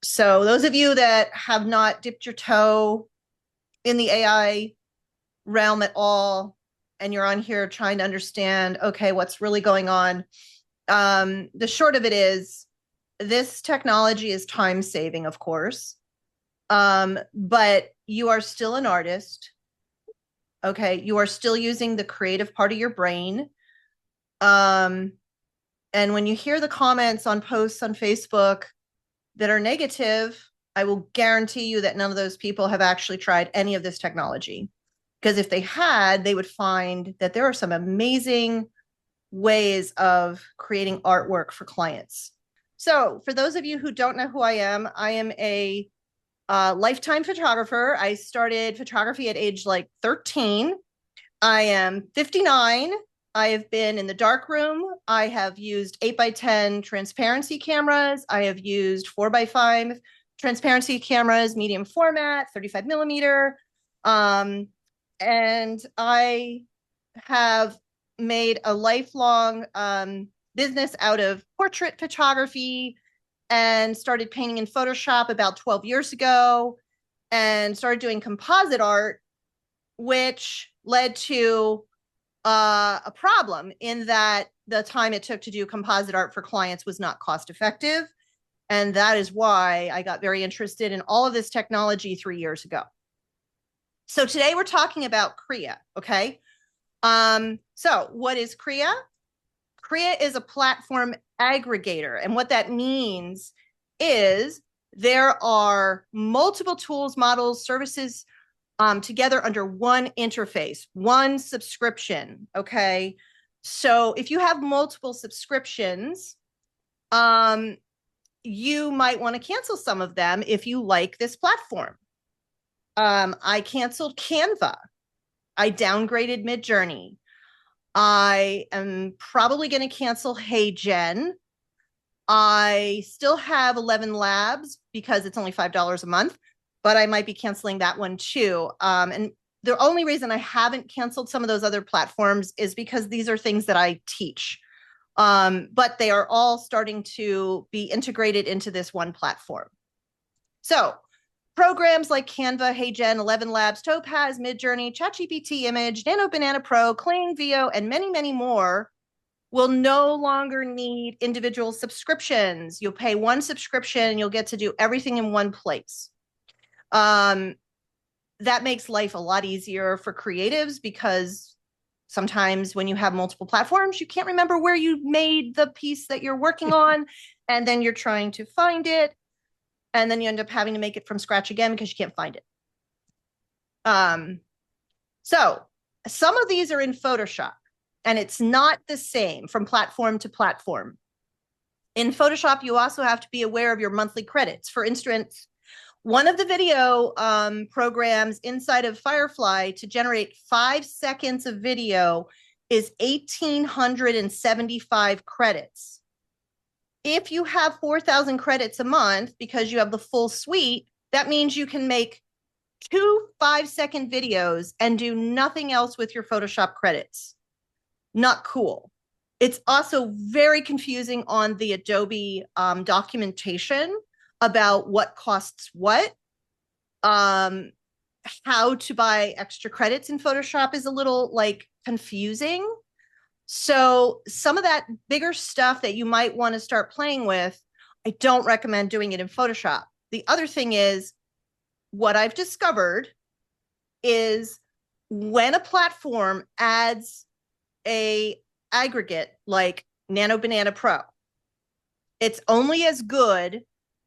So those of you that have not dipped your toe in the AI realm at all, and you're on here trying to understand, okay, what's really going on? The short of it is this technology is time saving, of course, but you are still an artist. Okay, you are still using the creative part of your brain. Um, and when you hear the comments on posts on Facebook that are negative, I will guarantee you that none of those people have actually tried any of this technology. Because if they had, they would find that there are some amazing ways of creating artwork for clients. So, for those of you who don't know who I am a lifetime photographer. I started photography at age like 13. I am 59. I have been in the dark room. I have used 8x10 transparency cameras. I have used 4x5 transparency cameras, medium format, 35 millimeter. And I have made a lifelong business out of portrait photography and started painting in Photoshop about 12 years ago and started doing composite art, which led to a problem in that the time it took to do composite art for clients was not cost effective. And that is why I got very interested in all of this technology 3 years ago. So today we're talking about Krea, okay? So what is Krea? Krea is a platform aggregator. And what that means is there are multiple tools, models, services together under one interface, one subscription. Okay. So if you have multiple subscriptions, you might want to cancel some of them if you like this platform. I canceled Canva. I downgraded Midjourney. I am probably going to cancel HeyGen. I still have 11 Labs because it's only $5 a month, but I might be canceling that one too. And the only reason I haven't canceled some of those other platforms is because these are things that I teach. But they are all starting to be integrated into this one platform. So programs like Canva, HeyGen, 11 Labs, Topaz, Midjourney, ChatGPT Image, Nano Banana Pro, Kling, Veo, and many, many more will no longer need individual subscriptions. You'll pay one subscription and you'll get to do everything in one place. That makes life a lot easier for creatives because sometimes when you have multiple platforms, you can't remember where you made the piece that you're working on, and then you're trying to find it, and then you end up having to make it from scratch again because you can't find it. So some of these are in Photoshop, and it's not the same from platform to platform. In Photoshop, you also have to be aware of your monthly credits. For instance, one of the video programs inside of Firefly to generate 5 seconds of video is 1,875 credits. If you have 4,000 credits a month because you have the full suite, that means you can make 2 5-second videos and do nothing else with your Photoshop credits. Not cool. It's also very confusing on the Adobe documentation about what costs what. How to buy extra credits in Photoshop is a little like confusing. So some of that bigger stuff that you might want to start playing with, I don't recommend doing it in Photoshop. The other thing is, what I've discovered is when a platform adds a aggregate like Nano Banana Pro, it's only as good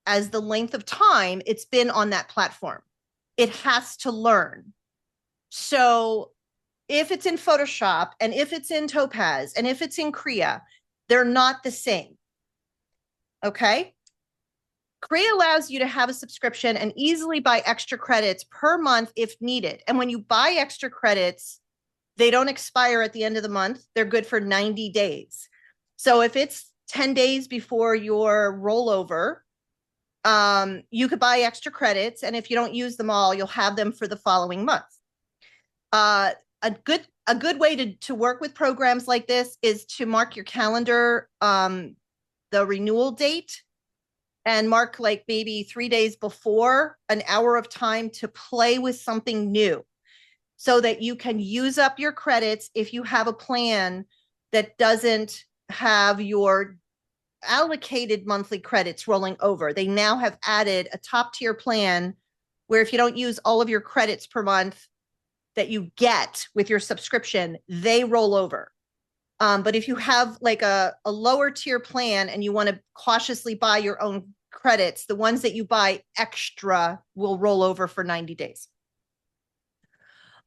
as the length of time it's been on that platform. It has to learn. So if it's in Photoshop and if it's in Topaz and if it's in Krea, they're not the same. Okay? Krea allows you to have a subscription and easily buy extra credits per month if needed. And when you buy extra credits, they don't expire at the end of the month. They're good for 90 days. So if it's 10 days before your rollover, you could buy extra credits. And if you don't use them all, you'll have them for the following month. A good way to work with programs like this is to mark your calendar, the renewal date, and mark like maybe 3 days before an hour of time to play with something new so that you can use up your credits if you have a plan that doesn't have your allocated monthly credits rolling over. They now have added a top tier plan where if you don't use all of your credits per month that you get with your subscription, they roll over. But if you have like a lower tier plan and you want to cautiously buy your own credits, the ones that you buy extra will roll over for 90 days.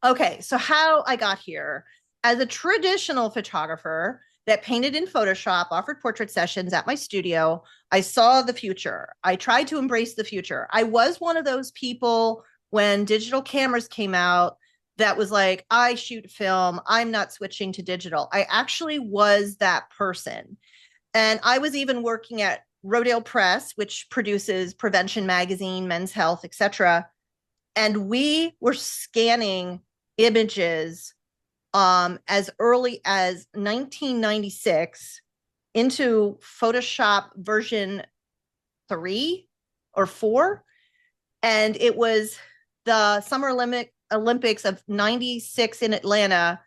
Okay, so how I got here. As a traditional photographer that painted in Photoshop, offered portrait sessions at my studio, I saw the future. I tried to embrace the future. I was one of those people when digital cameras came out that was like, I shoot film, I'm not switching to digital. I actually was that person. And I was even working at Rodale Press, which produces Prevention Magazine, Men's Health, etc. And we were scanning images as early as 1996 into Photoshop version 3 or 4. And it was the Summer Olympics of 96 in Atlanta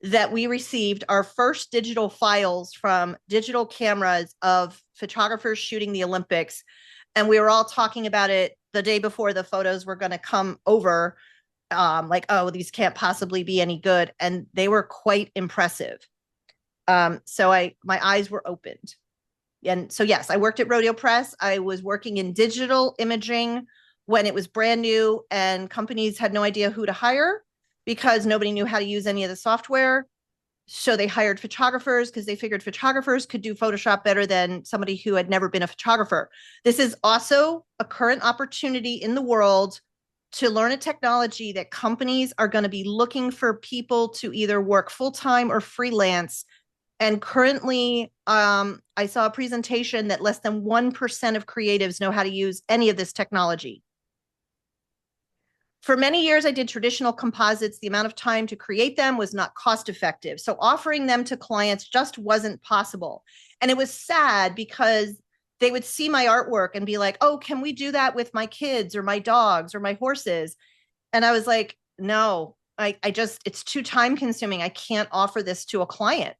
that we received our first digital files from digital cameras of photographers shooting the Olympics. And we were all talking about it the day before the photos were going to come over. Like, oh, these can't possibly be any good. And they were quite impressive. So my eyes were opened. And so, yes, I worked at Rodeo Press. I was working in digital imaging when it was brand new and companies had no idea who to hire because nobody knew how to use any of the software. So they hired photographers because they figured photographers could do Photoshop better than somebody who had never been a photographer. This is also a current opportunity in the world to learn a technology that companies are going to be looking for people to either work full-time or freelance. And currently, I saw a presentation that less than 1% of creatives know how to use any of this technology. For many years, I did traditional composites. The amount of time to create them was not cost effective. So offering them to clients just wasn't possible. And it was sad because they would see my artwork and be like, oh, can we do that with my kids or my dogs or my horses? And I was like, no, I just, it's too time consuming. I can't offer this to a client.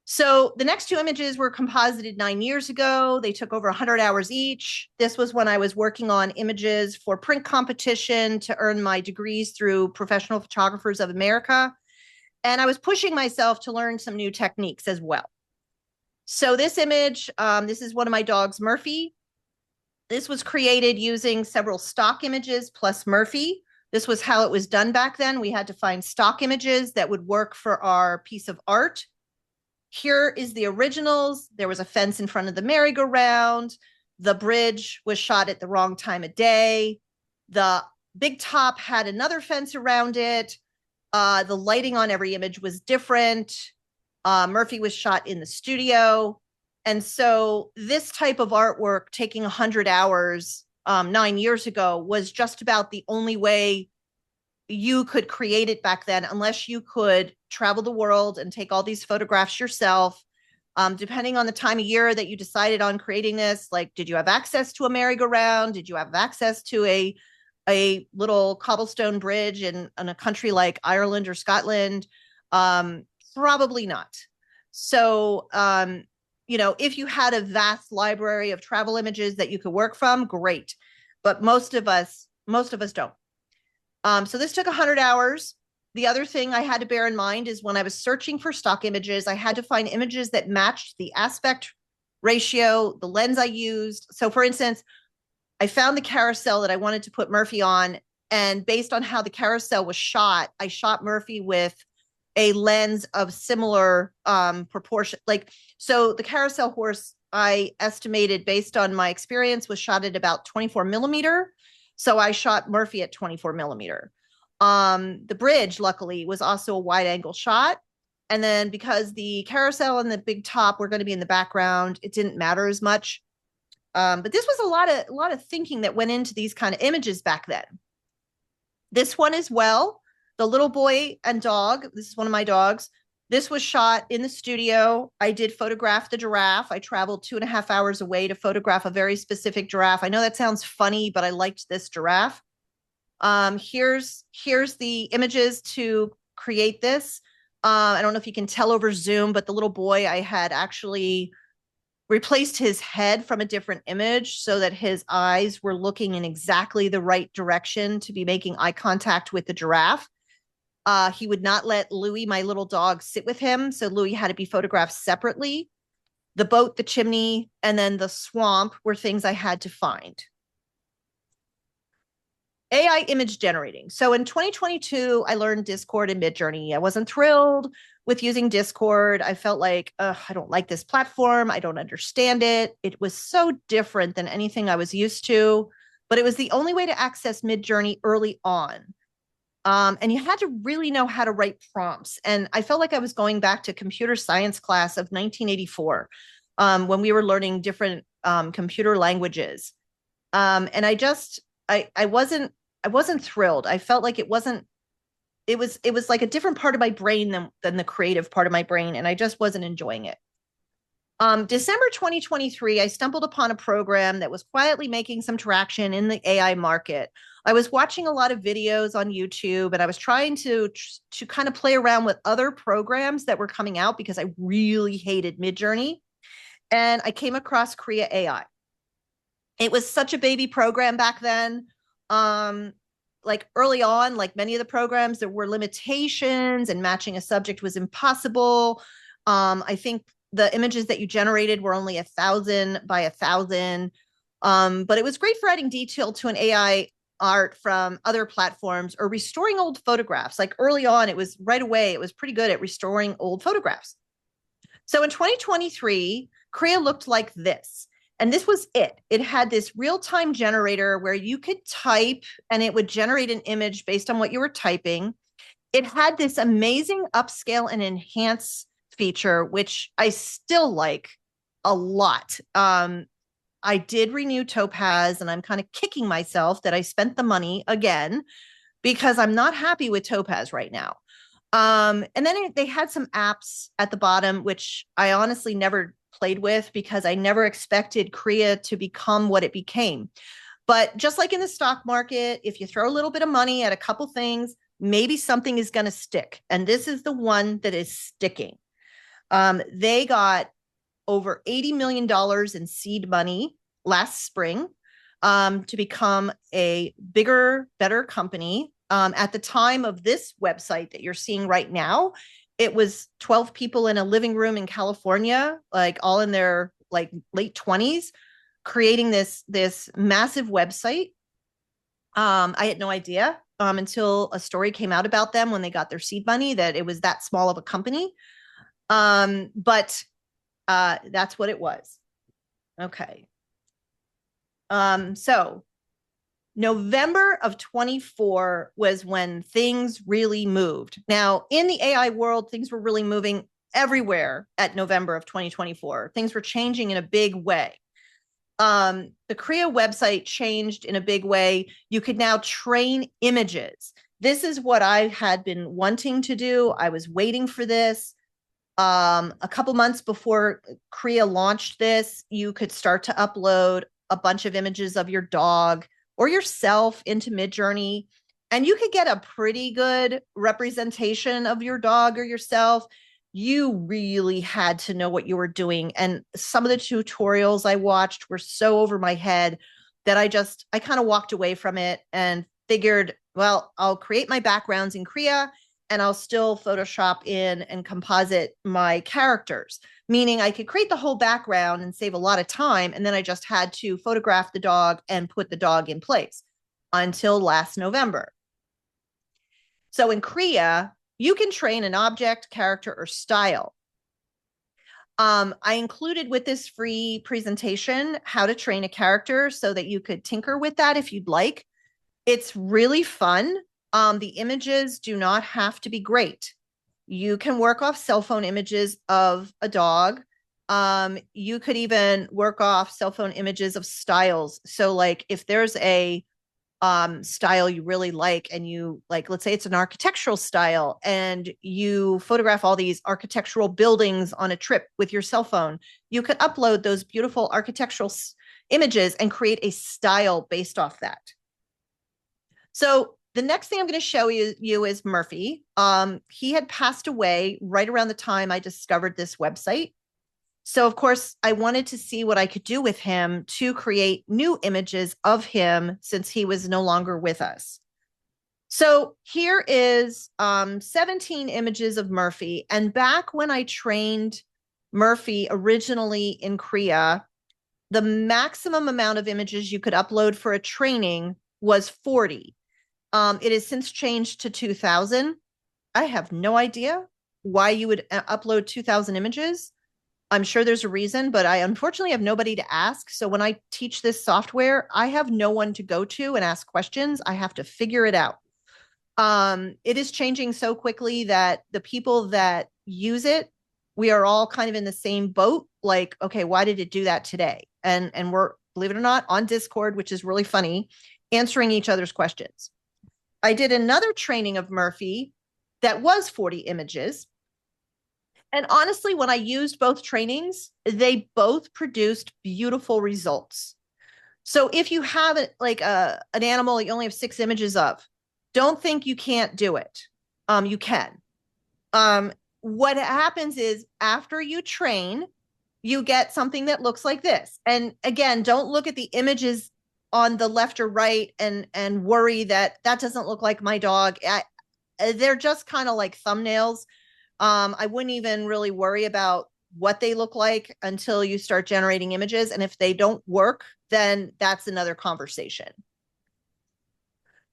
So the next two images were composited 9 years ago. They took over 100 hours each. This was when I was working on images for print competition to earn my degrees through Professional Photographers of America. And I was pushing myself to learn some new techniques as well. So this image, this is one of my dogs, Murphy. This was created using several stock images plus Murphy. This was how it was done back then. We had to find stock images that would work for our piece of art. Here is the originals. There was a fence in front of the merry-go-round. The bridge was shot at the wrong time of day. The big top had another fence around it. The lighting on every image was different. Murphy was shot in the studio. And so this type of artwork taking 100 hours 9 years ago was just about the only way you could create it back then, unless you could travel the world and take all these photographs yourself. Depending on the time of year that you decided on creating this, like, did you have access to a merry-go-round? Did you have access to a little cobblestone bridge in a country like Ireland or Scotland? Probably not. So, if you had a vast library of travel images that you could work from, great. But most of us don't. So this took 100 hours. The other thing I had to bear in mind is when I was searching for stock images, I had to find images that matched the aspect ratio, the lens I used. So for instance, I found the carousel that I wanted to put Murphy on. And based on how the carousel was shot, I shot Murphy with a lens of similar proportion. So the carousel horse, I estimated based on my experience, was shot at about 24 millimeter. So I shot Murphy at 24 millimeter. The bridge, luckily, was also a wide angle shot. And then because the carousel and the big top were going to be in the background, it didn't matter as much. But this was a lot of thinking that went into these kind of images back then. This one as well, the little boy and dog, this is one of my dogs, This was shot in the studio. I did photograph the giraffe. I traveled 2.5 hours away to photograph a very specific giraffe. I know that sounds funny, but I liked this giraffe. Here's the images to create this. I don't know if you can tell over Zoom, but the little boy, I had actually replaced his head from a different image so that his eyes were looking in exactly the right direction to be making eye contact with the giraffe. He would not let Louie, my little dog, sit with him. So Louie had to be photographed separately. The boat, the chimney, and then the swamp were things I had to find. AI image generating. So in 2022, I learned Discord and Midjourney. I wasn't thrilled with using Discord. I felt like, I don't like this platform. I don't understand it. It was so different than anything I was used to, but it was the only way to access Midjourney early on. And you had to really know how to write prompts. And I felt like I was going back to computer science class of 1984 when we were learning different computer languages. And I wasn't thrilled. I felt like it was like a different part of my brain than the creative part of my brain, and I just wasn't enjoying it. December 2023, I stumbled upon a program that was quietly making some traction in the AI market. I was watching a lot of videos on YouTube, and I was trying to kind of play around with other programs that were coming out because I really hated Midjourney. And I came across Krea.ai. It was such a baby program back then. Like early on, like many of the programs, there were limitations and matching a subject was impossible. I think the images that you generated were only 1,000 by 1,000. But it was great for adding detail to an AI art from other platforms or restoring old photographs. Like early on, it was right away, it was pretty good at restoring old photographs. So in 2023, Krea looked like this. And this was it. It had this real-time generator where you could type and it would generate an image based on what you were typing. It had this amazing upscale and enhance feature, which I still like a lot. I did renew Topaz, and I'm kind of kicking myself that I spent the money again because I'm not happy with Topaz right now. And then they had some apps at the bottom, which I honestly never played with because I never expected Krea to become what it became. But just like in the stock market, if you throw a little bit of money at a couple things, maybe something is going to stick. And this is the one that is sticking. They got over $80 million in seed money last spring to become a bigger, better company. At the time of this website that you're seeing right now, it was 12 people in a living room in California, like all in their like late 20s, creating this massive website. I had no idea until a story came out about them when they got their seed money that it was that small of a company. But that's what it was. Okay. So November of 24 was when things really moved. Now, in the AI world, things were really moving everywhere at November of 2024. Things were changing in a big way. The Krea website changed in a big way. You could now train images. This is what I had been wanting to do. I was waiting for this. A couple months before Krea launched this, you could start to upload a bunch of images of your dog or yourself into Midjourney, and you could get a pretty good representation of your dog or yourself. You really had to know what you were doing. And some of the tutorials I watched were so over my head that I kind of walked away from it and figured, well, I'll create my backgrounds in Krea and I'll still Photoshop in and composite my characters, meaning I could create the whole background and save a lot of time. And then I just had to photograph the dog and put the dog in place until last November. So in Krea, you can train an object, character, or style. I included with this free presentation how to train a character so that you could tinker with that if you'd like. It's really fun. The images do not have to be great. You can work off cell phone images of a dog. You could even work off cell phone images of styles. So like if there's a style you really like, and you like, let's say it's an architectural style, and you photograph all these architectural buildings on a trip with your cell phone, you can upload those beautiful architectural images and create a style based off that. So the next thing I'm going to show you is Murphy. He had passed away right around the time I discovered this website. So of course, I wanted to see what I could do with him to create new images of him since he was no longer with us. So here is 17 images of Murphy. And back when I trained Murphy originally in Krea, the maximum amount of images you could upload for a training was 40. It has since changed to 2,000. I have no idea why you would upload 2,000 images. I'm sure there's a reason, but I unfortunately have nobody to ask. So when I teach this software, I have no one to go to and ask questions. I have to figure it out. It is changing so quickly that the people that use it, we are all kind of in the same boat. Like, okay, why did it do that today? And we're, believe it or not, on Discord, which is really funny, answering each other's questions. I did another training of Murphy that was 40 images. And honestly, when I used both trainings, they both produced beautiful results. So if you have an animal you only have 6 images of, don't think you can't do it. You can. What happens is after you train, you get something that looks like this. And again, don't look at the images on the left or right and worry that doesn't look like my dog. They're just kind of like thumbnails. I wouldn't even really worry about what they look like until you start generating images. And if they don't work, then that's another conversation.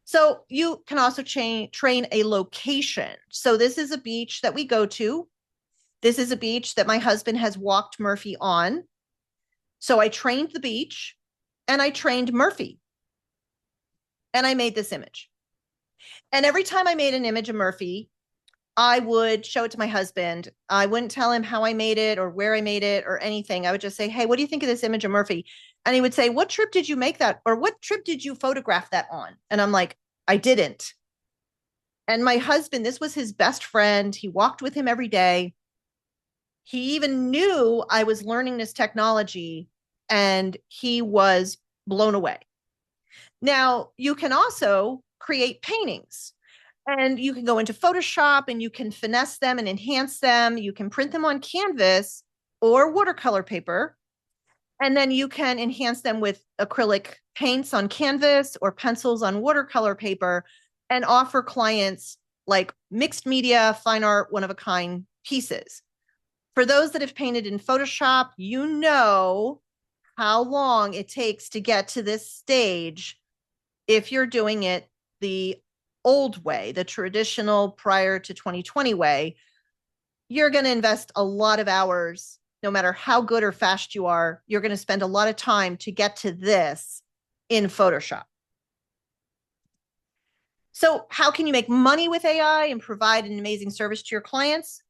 So you can also train a location. So this is a beach that we go to. This is a beach that my husband has walked Murphy on. So I trained the beach and I trained Murphy. And I made this image. And every time I made an image of Murphy, I would show it to my husband. I wouldn't tell him how I made it or where I made it or anything. I would just say, hey, what do you think of this image of Murphy? And he would say, what trip did you make that? Or what trip did you photograph that on? And I'm like, I didn't. And my husband, this was his best friend. He walked with him every day. He even knew I was learning this technology and he was blown away. Now, you can also create paintings. And you can go into Photoshop and you can finesse them and enhance them. You can print them on canvas or watercolor paper. And then you can enhance them with acrylic paints on canvas or pencils on watercolor paper and offer clients like mixed media, fine art, one of a kind pieces. For those that have painted in Photoshop, you know how long it takes to get to this stage if you're doing it the old way, the traditional prior to 2020 way. You're going to invest a lot of hours, no matter how good or fast you are. You're going to spend a lot of time to get to this in Photoshop. So how can you make money with AI and provide an amazing service to your clients?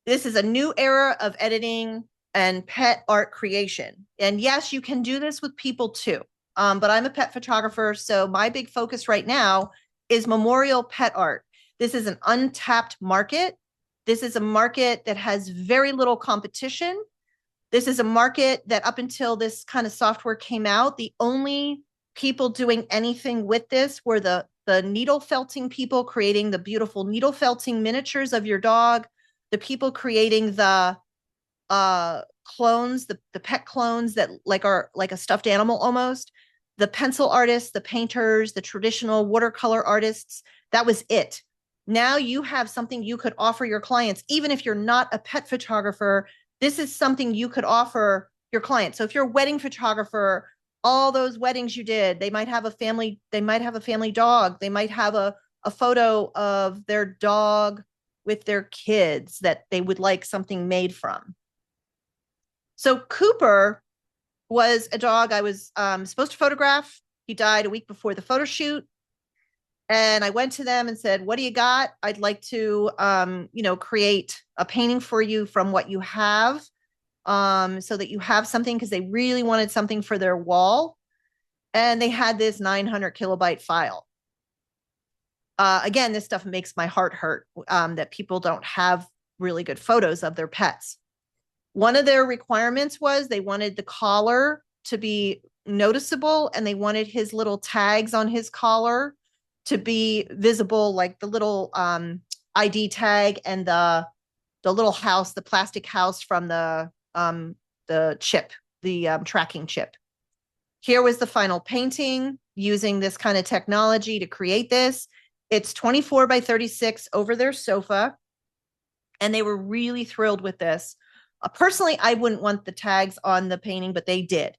This is a new era of editing and pet art creation. And yes, you can do this with people too. But I'm a pet photographer, so my big focus right now is memorial pet art. This is an untapped market. This is a market that has very little competition. This is a market that up until this kind of software came out, the only people doing anything with this were the needle felting people creating the beautiful needle felting miniatures of your dog, the people creating the clones, the pet clones that are like a stuffed animal almost, the pencil artists, the painters, the traditional watercolor artists. That was it. Now you have something you could offer your clients. Even if you're not a pet photographer, this is something you could offer your clients. So if you're a wedding photographer, all those weddings you did, they might have a family dog. They might have a photo of their dog with their kids that they would like something made from. So Cooper was a dog I was supposed to photograph. He died a week before the photo shoot. And I went to them and said, what do you got? I'd like to, create a painting for you from what you have, so that you have something, because they really wanted something for their wall. And they had this 900 kilobyte file. Again, this stuff makes my heart hurt, that people don't have really good photos of their pets. One of their requirements was they wanted the collar to be noticeable, and they wanted his little tags on his collar to be visible, like the little ID tag and the little house, the plastic house from the chip, the tracking chip. Here was the final painting using this kind of technology to create this. It's 24 by 36 over their sofa, and they were really thrilled with this. Personally, I wouldn't want the tags on the painting, but they did.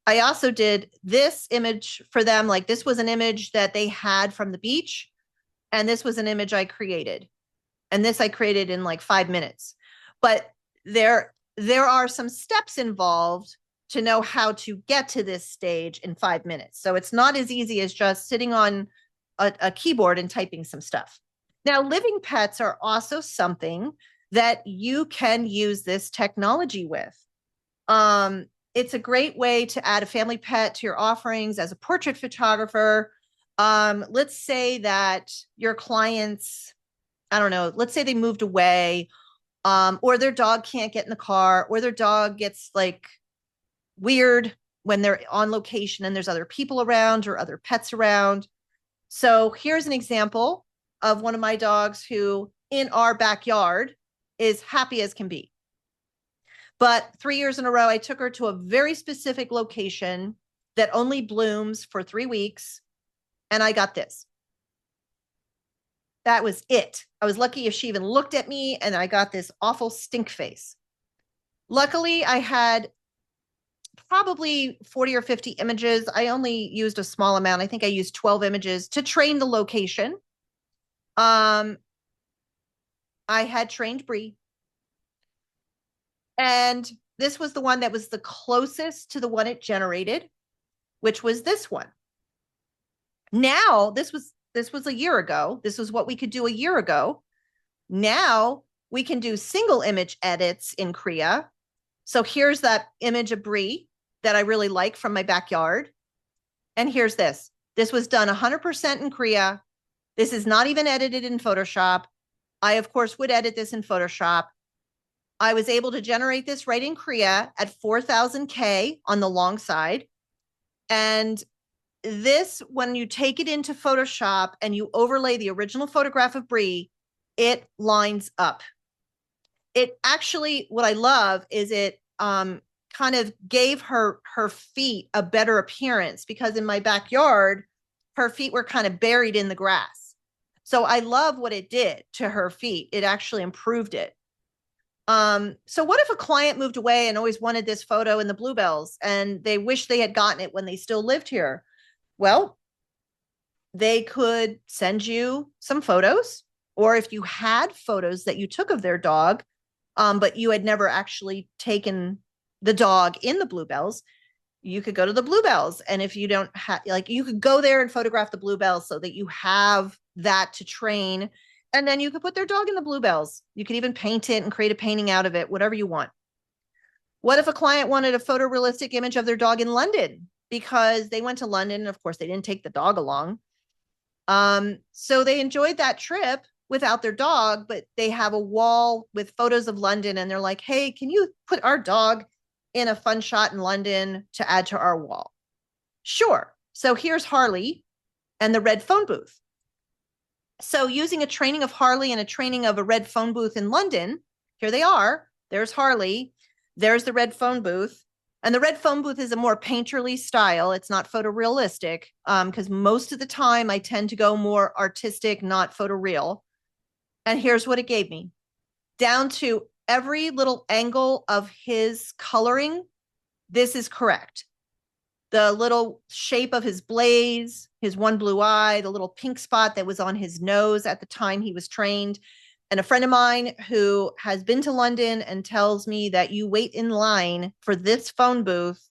I also did this image for them. Like, this was an image that they had from the beach, and this was an image I created. And this I created in like 5 minutes. But there are some steps involved to know how to get to this stage in 5 minutes. So it's not as easy as just sitting on a keyboard and typing some stuff. Now, living pets are also something that you can use this technology with. It's a great way to add a family pet to your offerings as a portrait photographer. Let's say that your clients, I don't know, let's say they moved away, or their dog can't get in the car, or their dog gets like weird when they're on location and there's other people around or other pets around. So here's an example of one of my dogs who in our backyard is happy as can be. But 3 years in a row, I took her to a very specific location that only blooms for 3 weeks, and I got this. That was it. I was lucky if she even looked at me, and I got this awful stink face. Luckily, I had probably 40 or 50 images. I only used a small amount. I think I used 12 images to train the location. I had trained Bree. And this was the one that was the closest to the one it generated, which was this one. Now, this was a year ago. This was what we could do a year ago. Now we can do single image edits in Krea. So here's that image of Bree that I really like from my backyard. And here's this. This was done 100% in Krea. This is not even edited in Photoshop. I, of course, would edit this in Photoshop. I was able to generate this right in Krea at 4000K on the long side. And this, when you take it into Photoshop and you overlay the original photograph of Bree, it lines up. It actually, what I love is it kind of gave her feet a better appearance, because in my backyard, her feet were kind of buried in the grass. So I love what it did to her feet. It actually improved it. So what if a client moved away and always wanted this photo in the Bluebells, and they wish they had gotten it when they still lived here? Well, they could send you some photos, or if you had photos that you took of their dog, but you had never actually taken the dog in the Bluebells, you could go to the Bluebells. And if you don't have, like, you could go there and photograph the Bluebells so that you have that to train. And then you could put their dog in the Bluebells. You could even paint it and create a painting out of it, whatever you want. What if a client wanted a photorealistic image of their dog in London because they went to London, and of course they didn't take the dog along. So they enjoyed that trip without their dog, but they have a wall with photos of London, and they're like, hey, can you put our dog in a fun shot in London to add to our wall? Sure. So here's Harley and the red phone booth. So using a training of Harley and a training of a red phone booth in London, here they are. There's Harley. There's the red phone booth. And the red phone booth is a more painterly style. It's not photorealistic, because most of the time I tend to go more artistic, not photoreal. And here's what it gave me. Down to every little angle of his coloring, this is correct. The little shape of his blaze, his one blue eye, the little pink spot that was on his nose at the time he was trained. And a friend of mine who has been to London and tells me that you wait in line for this phone booth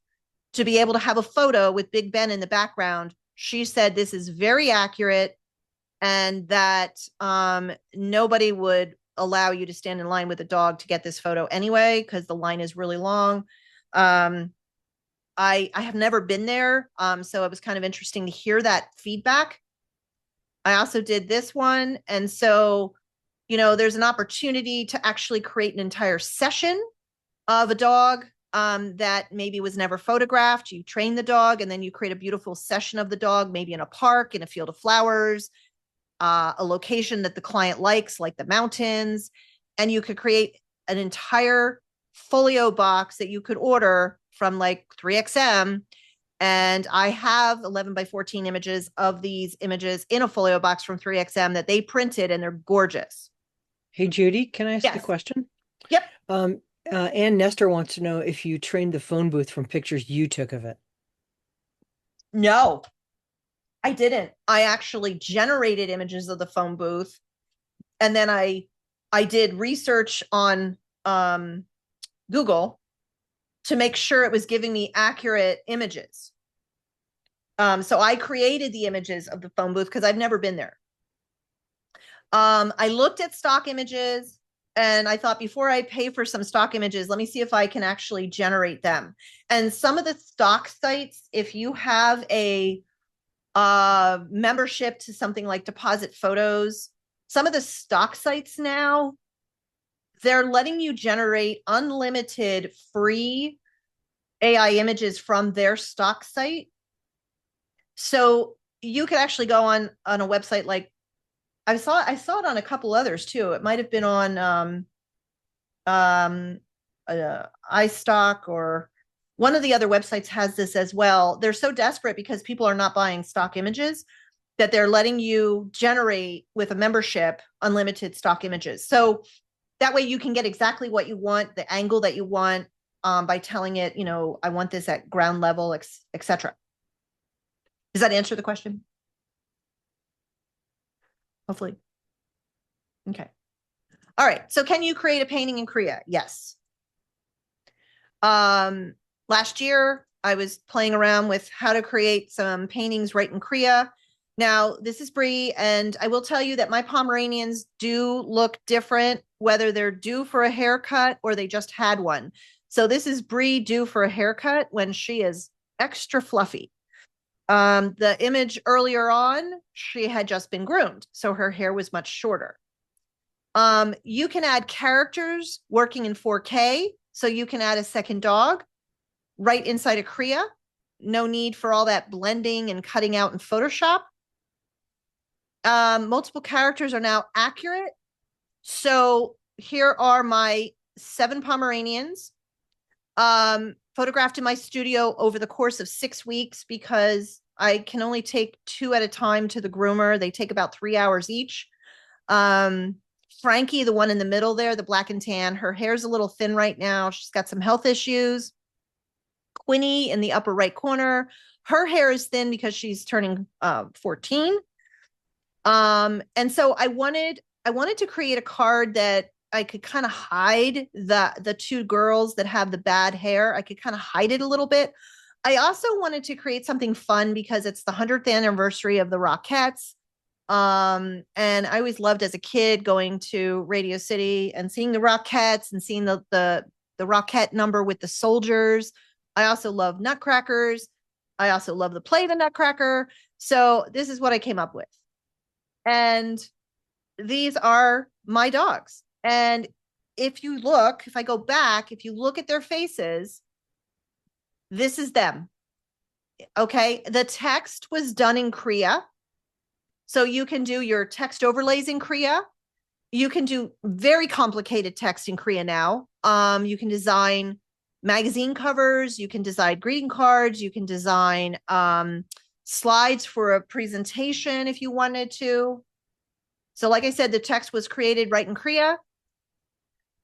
to be able to have a photo with Big Ben in the background. She said this is very accurate, and that nobody would allow you to stand in line with a dog to get this photo anyway, because the line is really long. I have never been there. So it was kind of interesting to hear that feedback. I also did this one. And so, there's an opportunity to actually create an entire session of a dog that maybe was never photographed. You train the dog and then you create a beautiful session of the dog, maybe in a park, in a field of flowers, a location that the client likes, like the mountains. And you could create an entire folio box that you could order from like 3XM. And I have 11 by 14 images of these images in a folio box from 3XM that they printed, and they're gorgeous. Hey, Judy, can I ask a Yes. question? Yep. Ann Nestor wants to know if you trained the phone booth from pictures you took of it. No, I didn't. I actually generated images of the phone booth, and then I did research on Google to make sure it was giving me accurate images. So I created the images of the phone booth because I've never been there. I looked at stock images and I thought, before I pay for some stock images, let me see if I can actually generate them. And some of the stock sites, if you have a membership to something like Deposit Photos, some of the stock sites now, they're letting you generate unlimited free AI images from their stock site. So you could actually go on a website like, I saw it on a couple others too. It might have been on um iStock, or one of the other websites has this as well. They're so desperate because people are not buying stock images that they're letting you generate with a membership unlimited stock images. So that way you can get exactly what you want, the angle that you want, by telling it, I want this at ground level, etc. Does that answer the question? Hopefully. Okay. All right. So can you create a painting in Krea? Yes. Last year, I was playing around with how to create some paintings right in Krea. Now, this is Bree, and I will tell you that my Pomeranians do look different, whether they're due for a haircut or they just had one. So this is Bree due for a haircut when she is extra fluffy. The image earlier on, she had just been groomed, so her hair was much shorter. You can add characters working in 4K, so you can add a second dog right inside of Krea. No need for all that blending and cutting out in Photoshop. Multiple characters are now accurate. So here are my 7 Pomeranians, photographed in my studio over the course of 6 weeks because I can only take 2 at a time to the groomer. They take about 3 hours each. Frankie, the one in the middle there, the black and tan, her hair's a little thin right now. She's got some health issues. Quinny in the upper right corner, her hair is thin because she's turning 14. And so I wanted to create a card that I could kind of hide the 2 girls that have the bad hair. I could kind of hide it a little bit. I also wanted to create something fun because it's the 100th anniversary of the Rockettes. And I always loved as a kid going to Radio City and seeing the Rockettes and seeing the Rockette number with the soldiers. I also love Nutcrackers. I also love the play The Nutcracker. So this is what I came up with. And these are my dogs. And if I go back, if you look at their faces, this is them. Okay. The text was done in Krea. So you can do your text overlays in Krea. You can do very complicated text in Krea now. You can design magazine covers. You can design greeting cards. You can design slides for a presentation if you wanted to. So like I said, the text was created right in Krea.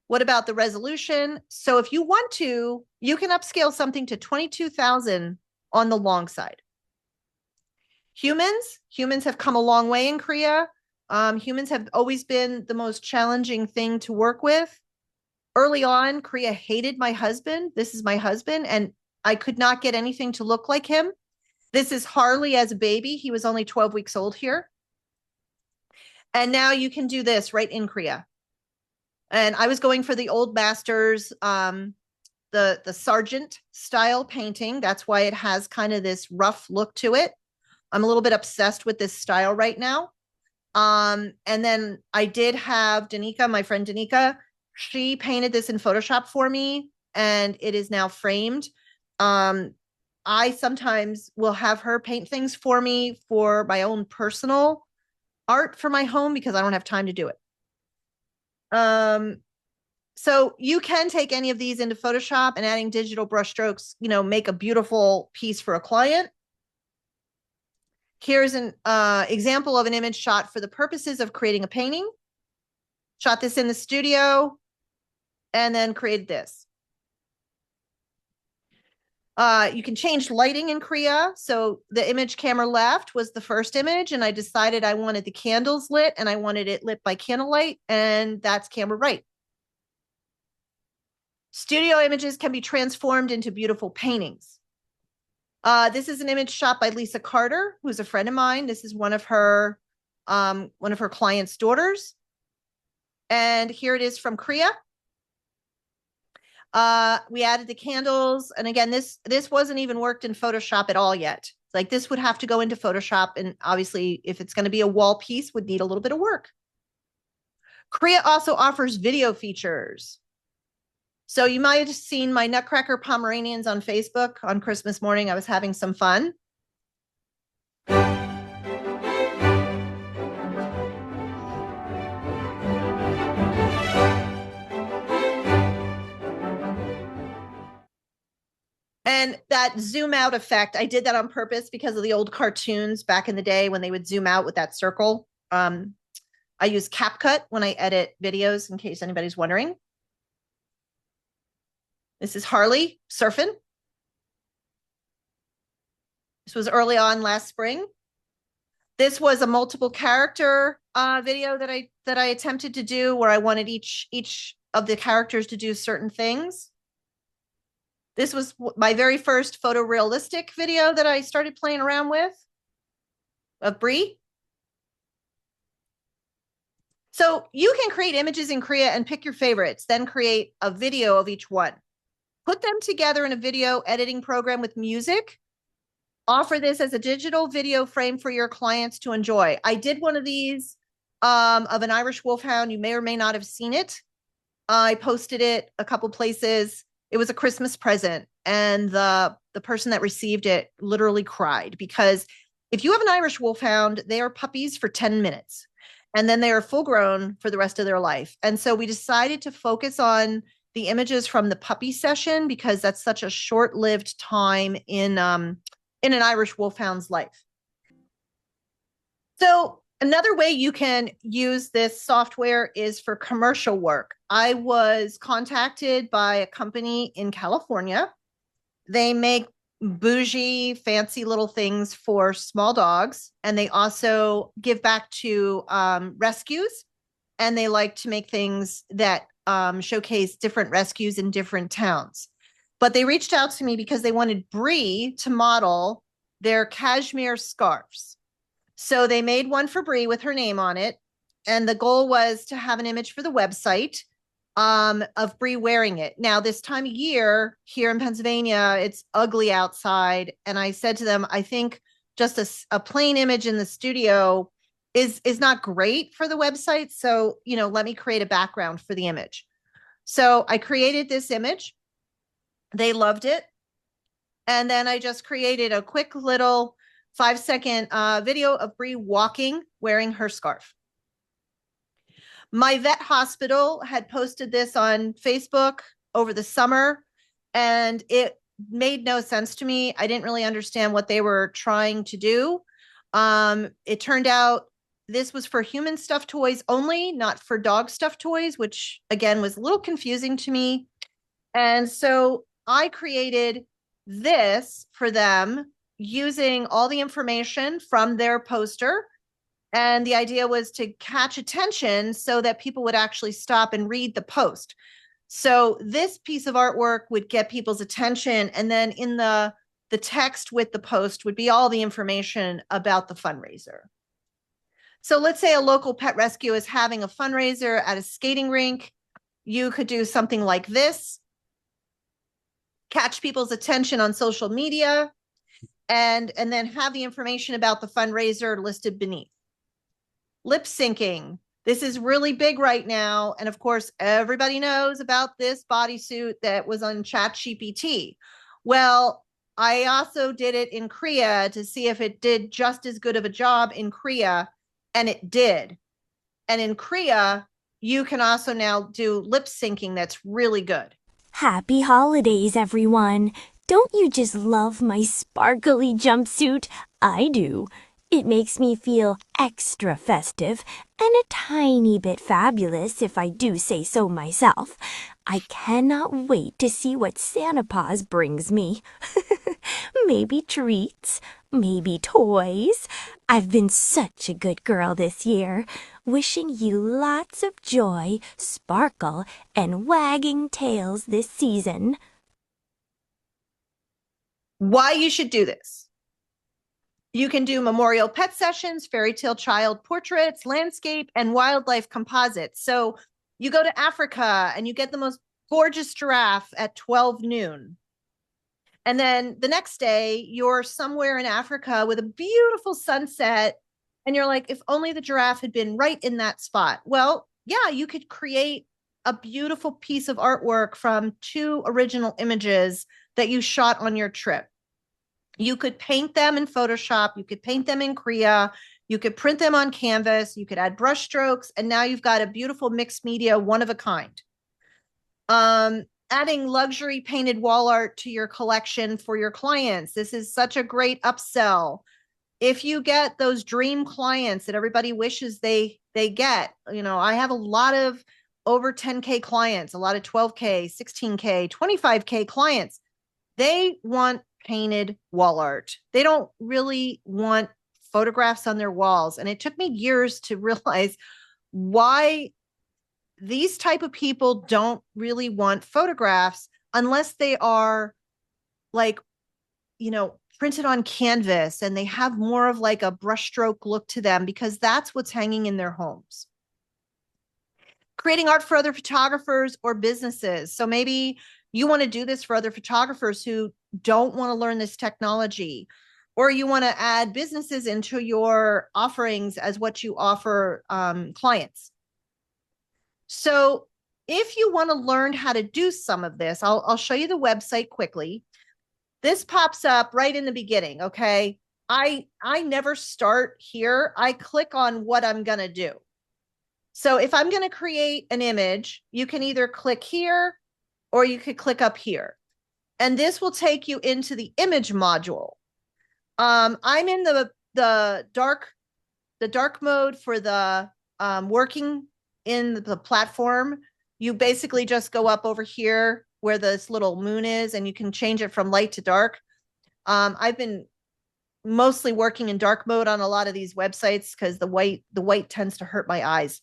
What about the resolution? So if you want to, you can upscale something to 22,000 on the long side. Humans have come a long way in Krea. Humans have always been the most challenging thing to work with. Early on, Krea hated my husband. This is my husband, and I could not get anything to look like him. This is Harley as a baby. He was only 12 weeks old here. And now you can do this right in Krea. And I was going for the old masters the Sargent style painting. That's why it has kind of this rough look to it. I'm a little bit obsessed with this style right now. And then I did have Danica, my friend Danica, she painted this in Photoshop for me, and it is now framed. Um, I sometimes will have her paint things for me for my own personal art for my home because I don't have time to do it. Um, so you can take any of these into Photoshop and adding digital brush strokes, make a beautiful piece for a client. Here's an example of an image shot for the purposes of creating a painting. Shot this in the studio and then created this. You can change lighting in Krea. So the image camera left was the first image, and I decided I wanted the candles lit and I wanted it lit by candlelight, and that's camera right. Studio images can be transformed into beautiful paintings. This is an image shot by Lisa Carter, who's a friend of mine. This is one of her clients' daughters. And here it is from Krea. We added the candles. And again, this wasn't even worked in Photoshop at all yet. Like this would have to go into Photoshop. And obviously, if it's going to be a wall piece, would need a little bit of work. Krea also offers video features. So you might have seen my Nutcracker Pomeranians on Facebook on Christmas morning. I was having some fun. And that zoom out effect, I did that on purpose because of the old cartoons back in the day when they would zoom out with that circle. I use CapCut when I edit videos, in case anybody's wondering. This is Harley surfing. This was early on last spring. This was a multiple character video that I attempted to do, where I wanted each of the characters to do certain things. This was my very first photorealistic video that I started playing around with of Brie. So you can create images in Krea and pick your favorites, then create a video of each one. Put them together in a video editing program with music. Offer this as a digital video frame for your clients to enjoy. I did one of these of an Irish Wolfhound. You may or may not have seen it. I posted it a couple places. It was a Christmas present, and the person that received it literally cried, because if you have an Irish Wolfhound, they are puppies for 10 minutes, and then they are full grown for the rest of their life. And so we decided to focus on the images from the puppy session because that's such a short-lived time in an Irish Wolfhound's life. So another way you can use this software is for commercial work. I was contacted by a company in California. They make bougie, fancy little things for small dogs, and they also give back to rescues. And they like to make things that showcase different rescues in different towns. But they reached out to me because they wanted Brie to model their cashmere scarves. So they made one for Brie with her name on it. And the goal was to have an image for the website of Brie wearing it. Now, this time of year here in Pennsylvania, it's ugly outside. And I said to them, I think just a plain image in the studio is not great for the website. So, let me create a background for the image. So I created this image. They loved it. And then I just created a quick little 5-second video of Brie walking, wearing her scarf. My vet hospital had posted this on Facebook over the summer, and it made no sense to me. I didn't really understand what they were trying to do. It turned out this was for human stuffed toys only, not for dog stuffed toys, which again was a little confusing to me. And so I created this for them using all the information from their poster. And the idea was to catch attention so that people would actually stop and read the post. So this piece of artwork would get people's attention. And then in the text with the post would be all the information about the fundraiser. So let's say a local pet rescue is having a fundraiser at a skating rink. You could do something like this. catch people's attention on social media, and then have the information about the fundraiser listed beneath. Lip syncing. This is really big right now. And of course, everybody knows about this bodysuit that was on ChatGPT. Well, I also did it in Krea to see if it did just as good of a job in Krea, and it did. And in Krea, you can also now do lip syncing that's really good. Happy holidays, everyone! Don't you just love my sparkly jumpsuit? I do. It makes me feel extra festive and a tiny bit fabulous, if I do say so myself. I cannot wait to see what Santa Paws brings me. Maybe treats, maybe toys. I've been such a good girl this year. Wishing you lots of joy, sparkle, and wagging tails this season. Why you should do this. You can do memorial pet sessions, fairy tale child portraits, landscape, and wildlife composites. So you go to Africa and you get the most gorgeous giraffe at 12 noon. And then the next day, you're somewhere in Africa with a beautiful sunset. And you're like, if only the giraffe had been right in that spot. Well, yeah, you could create a beautiful piece of artwork from 2 original images that you shot on your trip. You could paint them in Photoshop. You could paint them in Krea. You could print them on canvas. You could add brush strokes. And now you've got a beautiful mixed media, one of a kind. Adding luxury painted wall art to your collection for your clients. This is such a great upsell. If you get those dream clients that everybody wishes they get, I have a lot of over 10K clients, a lot of 12K, 16K, 25K clients. They want painted wall art. They don't really want photographs on their walls. And it took me years to realize why these type of people don't really want photographs unless they are like, printed on canvas and they have more of like a brushstroke look to them, because that's what's hanging in their homes. Creating art for other photographers or businesses. So maybe you want to do this for other photographers who don't want to learn this technology, or you want to add businesses into your offerings as what you offer clients. So if you want to learn how to do some of this, I'll show you the website quickly. This pops up right in the beginning, okay? I never start here. I click on what I'm going to do. So if I'm going to create an image, you can either click here or you could click up here. And this will take you into the image module. I'm in the dark mode for the working in the platform. You basically just go up over here where this little moon is, and you can change it from light to dark. I've been mostly working in dark mode on a lot of these websites because the white tends to hurt my eyes.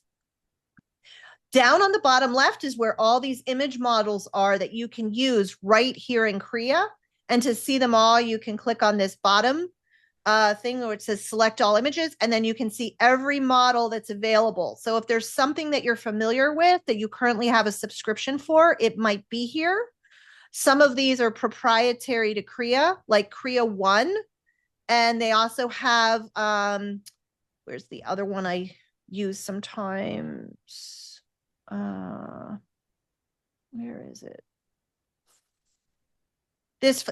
Down on the bottom left is where all these image models are that you can use right here in Krea. And to see them all, you can click on this bottom thing where it says select all images, and then you can see every model that's available. So if there's something that you're familiar with that you currently have a subscription for, it might be here. Some of these are proprietary to Krea, like Krea 1. And they also have, where's the other one I use sometimes? Where is it?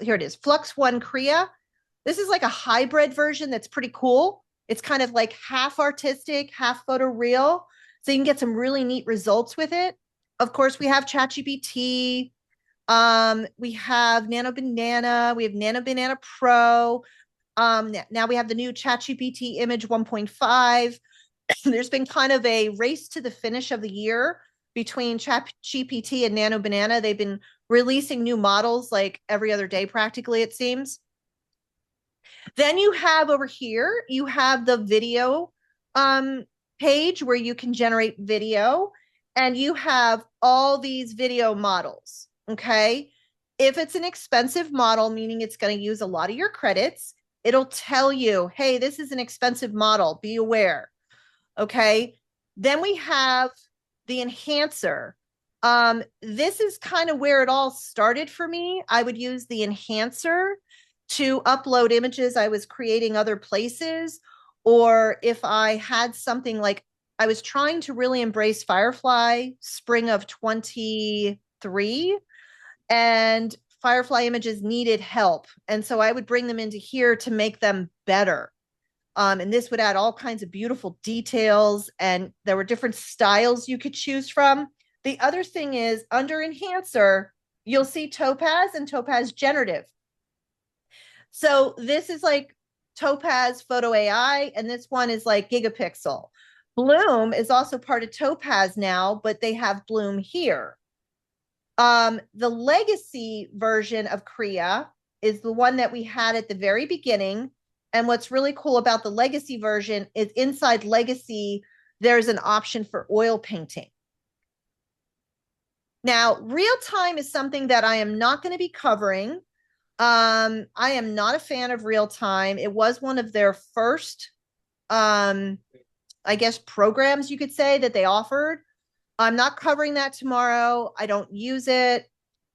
Here it is, Flux 1 Krea. This is like a hybrid version that's pretty cool. It's kind of like half artistic, half photoreal. So you can get some really neat results with it. Of course, we have ChatGPT. We have Nano Banana. We have Nano Banana Pro. Now we have the new ChatGPT Image 1.5. There's been kind of a race to the finish of the year between ChatGPT and Nano Banana. They've been releasing new models like every other day, practically, it seems. Then you have over here, you have the video page where you can generate video, and you have all these video models, okay? If it's an expensive model, meaning it's going to use a lot of your credits, it'll tell you, hey, this is an expensive model, be aware, okay? Then we have the enhancer. This is kind of where it all started for me. I would use the enhancer to upload images I was creating other places, or if I had something like I was trying to really embrace Firefly spring of 23, and Firefly images needed help. And so I would bring them into here to make them better. And this would add all kinds of beautiful details, and there were different styles you could choose from. The other thing is under enhancer, you'll see Topaz and Topaz generative. So this is like Topaz Photo AI, and this one is like Gigapixel. Bloom is also part of Topaz now, but they have Bloom here. The legacy version of Krea is the one that we had at the very beginning. And what's really cool about the legacy version is inside legacy, there's an option for oil painting. Now, real time is something that I am not going to be covering. I am not a fan of real time. It was one of their first, I guess, programs you could say that they offered. I'm not covering that tomorrow. I don't use it.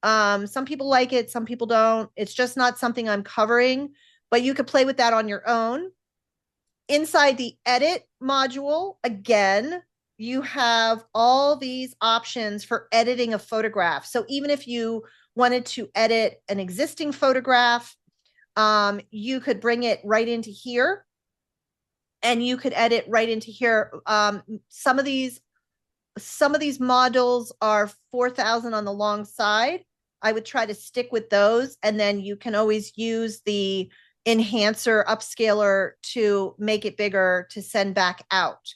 Some people like it, some people don't. It's just not something I'm covering, but you could play with that on your own. Inside the edit module, again, you have all these options for editing a photograph. So even if you wanted to edit an existing photograph, you could bring it right into here, and you could edit right into here. Some of these models are 4,000 on the long side. I would try to stick with those, and then you can always use the enhancer upscaler to make it bigger to send back out.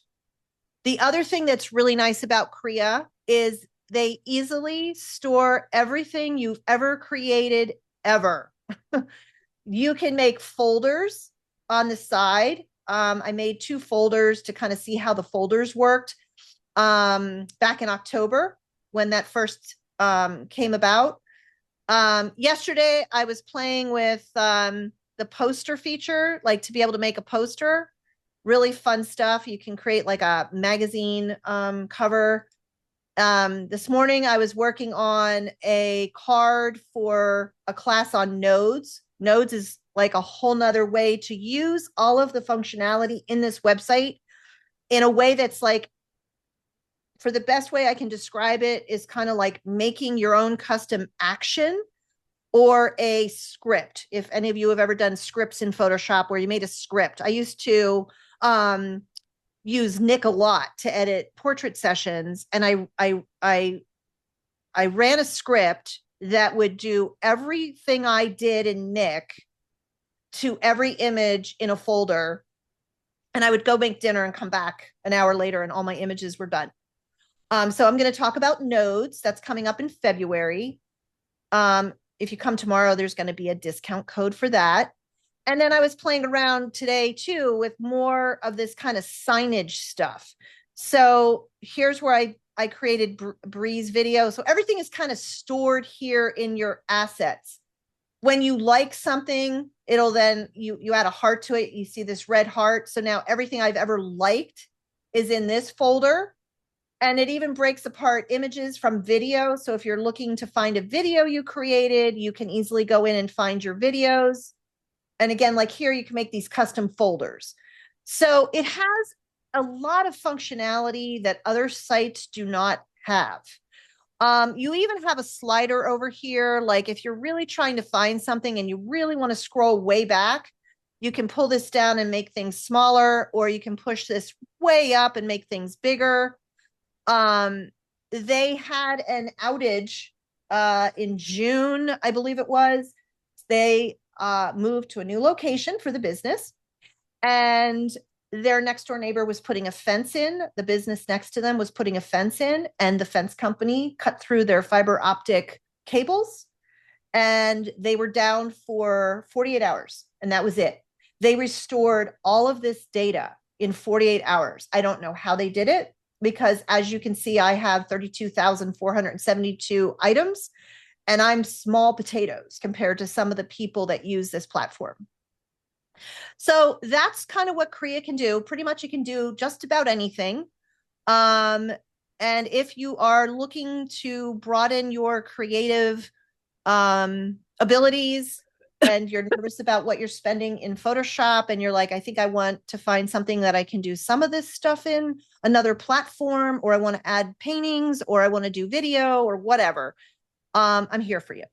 The other thing that's really nice about Krea is they easily store everything you've ever created ever. You can make folders on the side. I made 2 folders to kind of see how the folders worked back in October when that first came about. Yesterday, I was playing with the poster feature, like to be able to make a poster. Really fun stuff. You can create like a magazine cover. This morning, I was working on a card for a class on nodes. Nodes is like a whole nother way to use all of the functionality in this website in a way that's like, for the best way I can describe it, is kind of like making your own custom action or a script. If any of you have ever done scripts in Photoshop where you made a script, I used to use Nick a lot to edit portrait sessions, and I ran a script that would do everything I did in Nick to every image in a folder, and I would go make dinner and come back an hour later, and all my images were done. So I'm going to talk about nodes. That's coming up in February. If you come tomorrow, there's going to be a discount code for that. And then I was playing around today too with more of this kind of signage stuff. So here's where I created Breeze video. So everything is kind of stored here in your assets. When you like something, it'll then, you add a heart to it. You see this red heart. So now everything I've ever liked is in this folder. And it even breaks apart images from video. So if you're looking to find a video you created, you can easily go in and find your videos. And again, like here, you can make these custom folders. So it has a lot of functionality that other sites do not have. You even have a slider over here. Like if you're really trying to find something and you really want to scroll way back, you can pull this down and make things smaller, or you can push this way up and make things bigger. They had an outage in June, I believe it was. They moved to a new location for the business, and their next door neighbor was putting a fence in. The business next to them was putting a fence in, and the fence company cut through their fiber optic cables, and they were down for 48 hours, and that was it. They restored all of this data in 48 hours. I don't know how they did it, because as you can see, I have 32,472 items, and I'm small potatoes compared to some of the people that use this platform. So that's kind of what Krea can do. Pretty much it can do just about anything. And And if you are looking to broaden your creative abilities and you're nervous about what you're spending in Photoshop and you're like, I think I want to find something that I can do some of this stuff in another platform, or I want to add paintings, or I want to do video or whatever, I'm here for you.